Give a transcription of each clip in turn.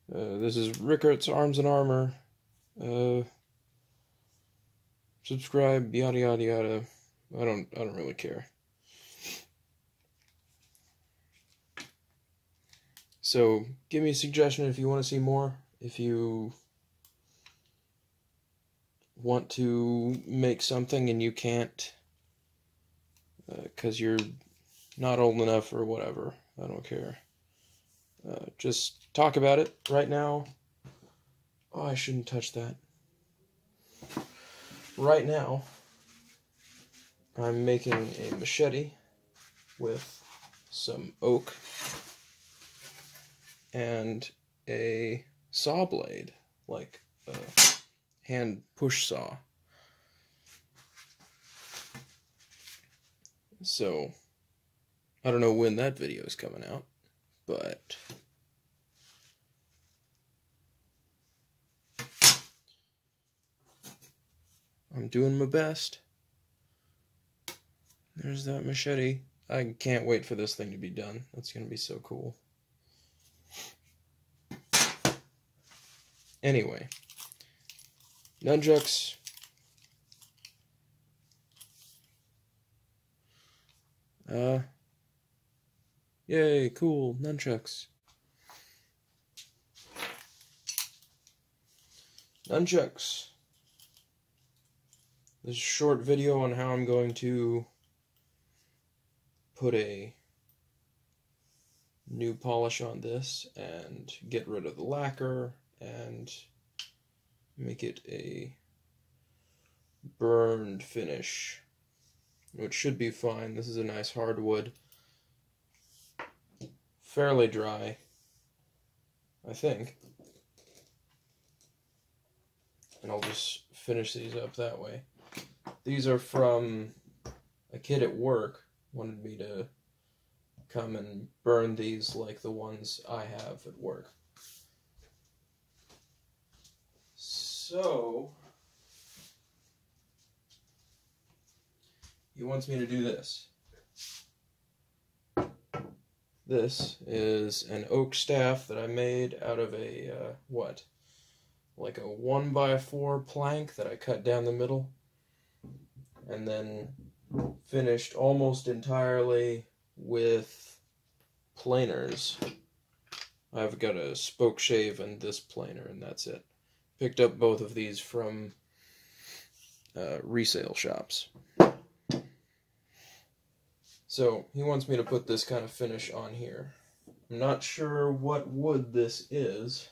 This is Rickart's Arms and Armor. Uh, Subscribe, yada yada yada. I don't really care. So give me a suggestion if you want to see more. If you want to make something and you can't, because you're not old enough or whatever. I don't care. Just talk about it right now. Oh, I shouldn't touch that. Right now, I'm making a machete with some oak and a saw blade, like a hand push saw. So, I don't know when that video is coming out, but I'm doing my best. There's that machete. I can't wait for this thing to be done. That's going to be so cool. Anyway, nunchucks. Yay, cool, nunchucks. Nunchucks. This is a short video on how I'm going to put a new polish on this and get rid of the lacquer and make it a burned finish, which should be fine. This is a nice hardwood, fairly dry, I think, and I'll just finish these up that way. These are from a kid at work, wanted me to come and burn these like the ones I have at work. So, he wants me to do this. This is an oak staff that I made out of a, like a 1x4 plank that I cut down the middle, and then finished almost entirely with planers. I've got a spoke shave and this planer, and that's it. Picked up both of these from resale shops. So he wants me to put this kind of finish on here. I'm not sure what wood this is,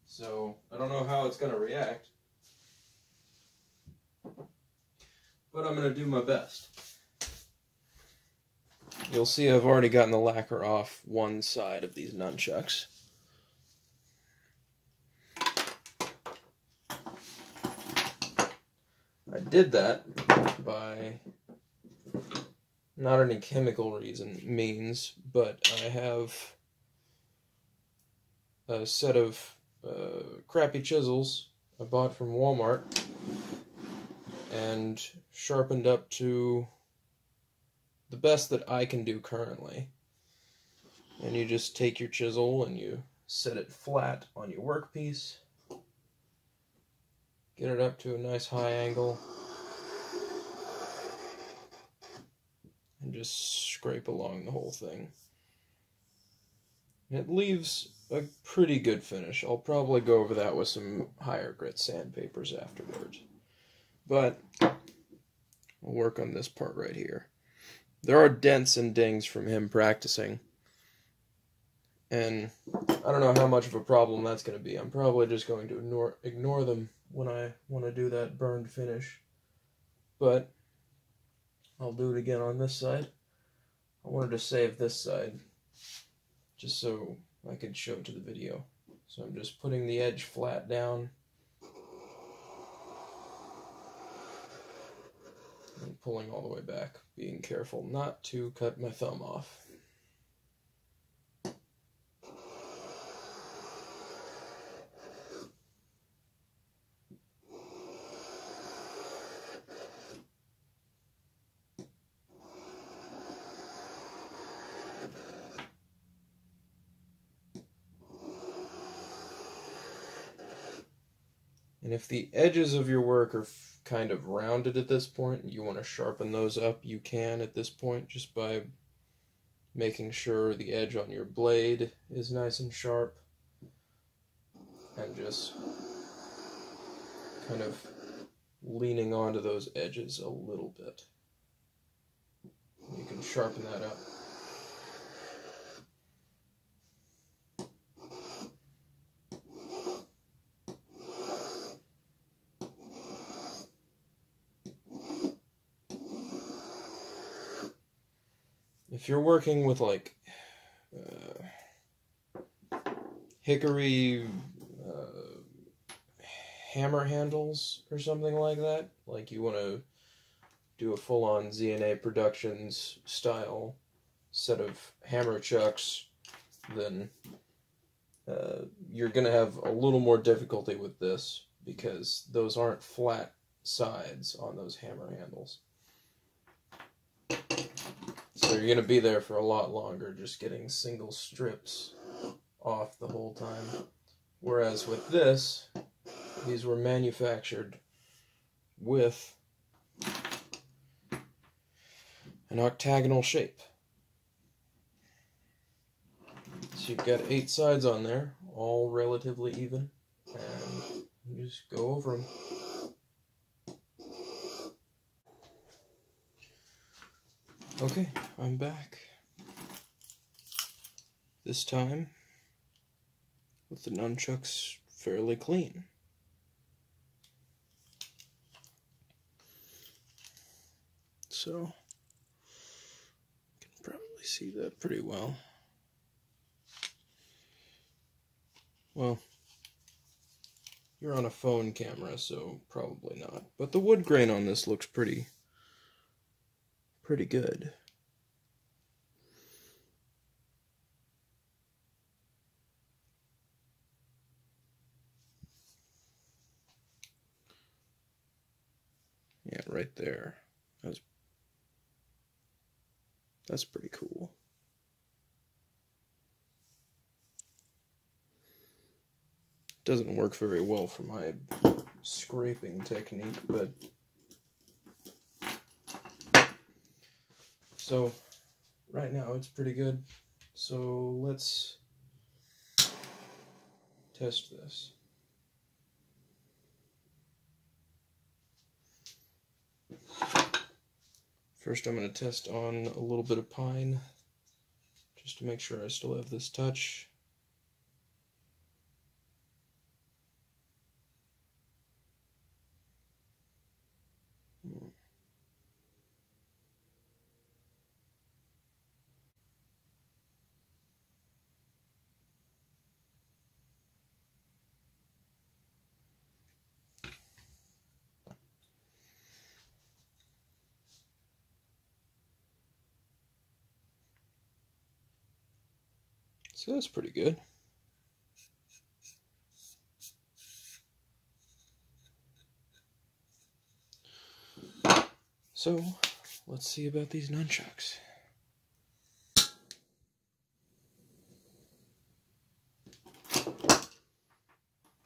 so I don't know how it's going to react, but I'm going to do my best. You'll see I've already gotten the lacquer off one side of these nunchucks. I did that by not any chemical means, but I have a set of crappy chisels I bought from Walmart and sharpened up to the best that I can do currently. And you just take your chisel and you set it flat on your workpiece, get it up to a nice high angle, and just scrape along the whole thing. It leaves a pretty good finish. I'll probably go over that with some higher grit sandpapers afterwards. But we'll work on this part right here. There are dents and dings from him practicing, and I don't know how much of a problem that's going to be. I'm probably just going to ignore them when I want to do that burned finish. But I'll do it again on this side. I wanted to save this side just so I could show it to the video. So I'm just putting the edge flat down and pulling all the way back, being careful not to cut my thumb off. And if the edges of your work are kind of rounded at this point, and you want to sharpen those up, you can at this point just by making sure the edge on your blade is nice and sharp, and just kind of leaning onto those edges a little bit. You can sharpen that up. If you're working with like hickory hammer handles or something like that, like you want to do a full-on ZNA Productions style set of hammer chucks, then you're going to have a little more difficulty with this because those aren't flat sides on those hammer handles. So you're going to be there for a lot longer just getting single strips off the whole time. Whereas with this, these were manufactured with an octagonal shape. So you've got 8 sides on there, all relatively even, and you just go over them. Okay, I'm back. This time with the nunchucks fairly clean. So, you can probably see that pretty well. Well, you're on a phone camera, so probably not. But the wood grain on this looks pretty good. Yeah, right there. That's pretty cool. Doesn't work very well for my scraping technique, but so right now it's pretty good. So let's test this. First I'm going to test on a little bit of pine, just to make sure I still have this touch. So that's pretty good. So let's see about these nunchucks.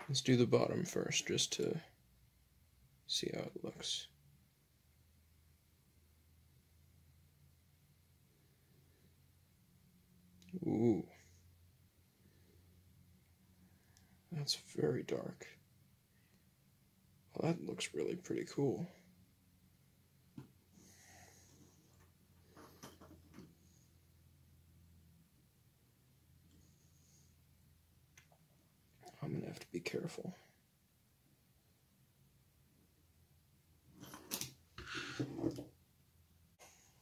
Let's do the bottom first, just to see how it looks. Ooh. That's very dark. Well, that looks really pretty cool. I'm gonna have to be careful.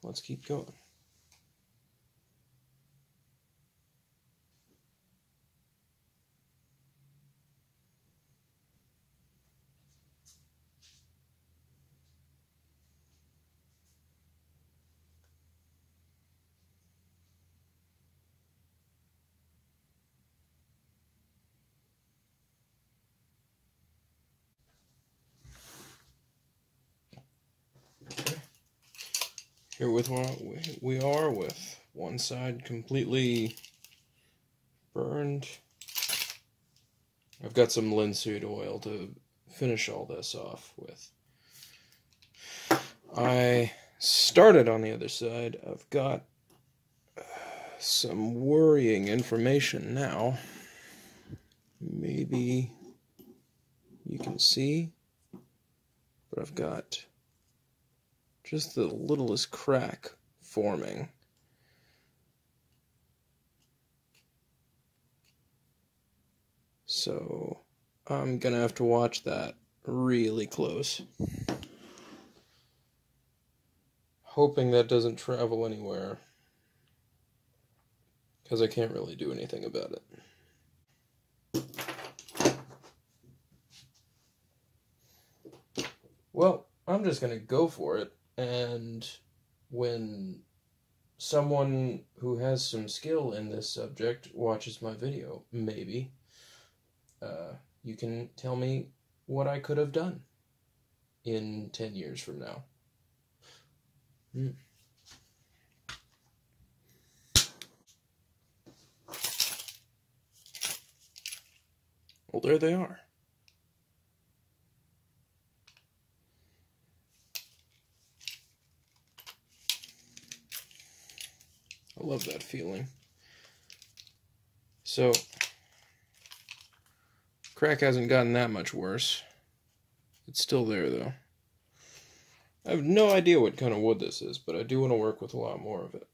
Let's keep going. Here we are with one side completely burned. I've got some linseed oil to finish all this off with. I started on the other side. I've got some worrying information now. Maybe you can see, but I've got just the littlest crack forming. So I'm gonna have to watch that really close. Hoping that doesn't travel anywhere, because I can't really do anything about it. Well, I'm just gonna go for it, and when someone who has some skill in this subject watches my video, maybe, you can tell me what I could have done in 10 years from now. Well, there they are. I love that feeling. So, crack hasn't gotten that much worse. It's still there, though. I have no idea what kind of wood this is, but I do want to work with a lot more of it.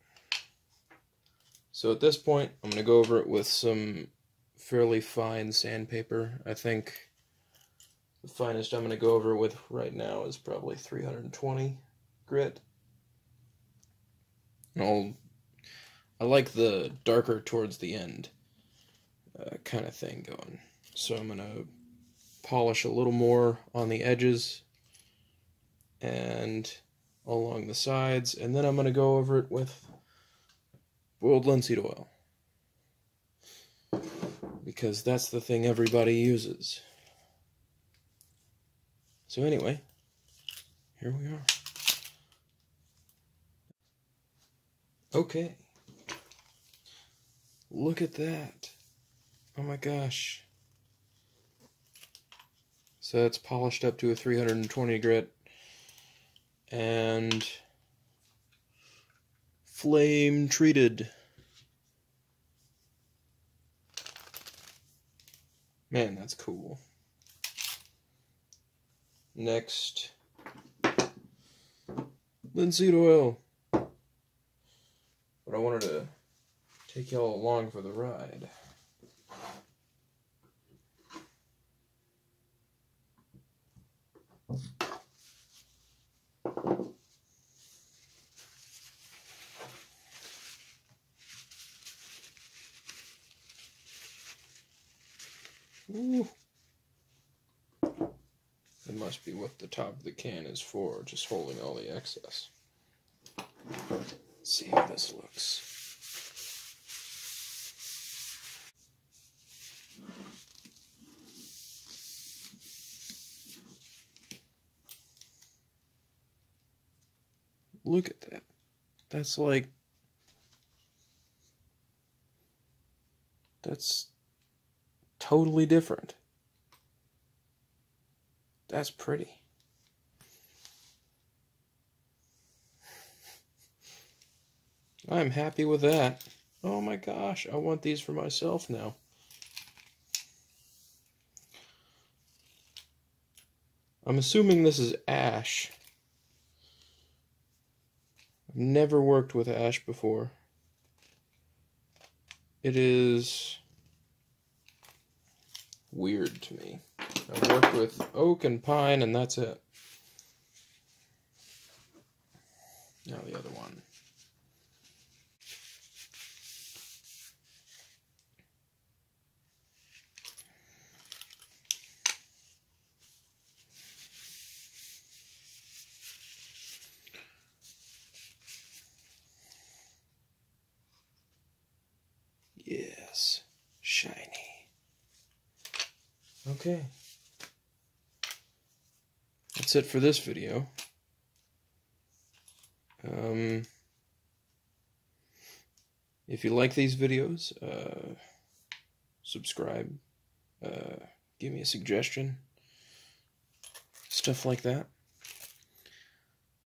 So at this point, I'm going to go over it with some fairly fine sandpaper. I think the finest I'm going to go over it with right now is probably 320 grit. And I like the darker towards the end kind of thing going. So I'm going to polish a little more on the edges and along the sides, and then I'm going to go over it with boiled linseed oil, because that's the thing everybody uses. So anyway, here we are. Okay. Look at that. Oh my gosh. So it's polished up to a 320 grit and flame treated. Man, that's cool. Next, linseed oil. But I wanted to take y'all along for the ride. Ooh. That must be what the top of the can is for, just holding all the excess. Let's see how this looks. Look at that. That's like... That's totally different. That's pretty. I'm happy with that. Oh my gosh, I want these for myself now. I'm assuming this is ash. I've never worked with ash before. It is weird to me. I've worked with oak and pine, and that's it. Now the other one. Yes, shiny. Okay. That's it for this video. If you like these videos, subscribe, give me a suggestion, stuff like that.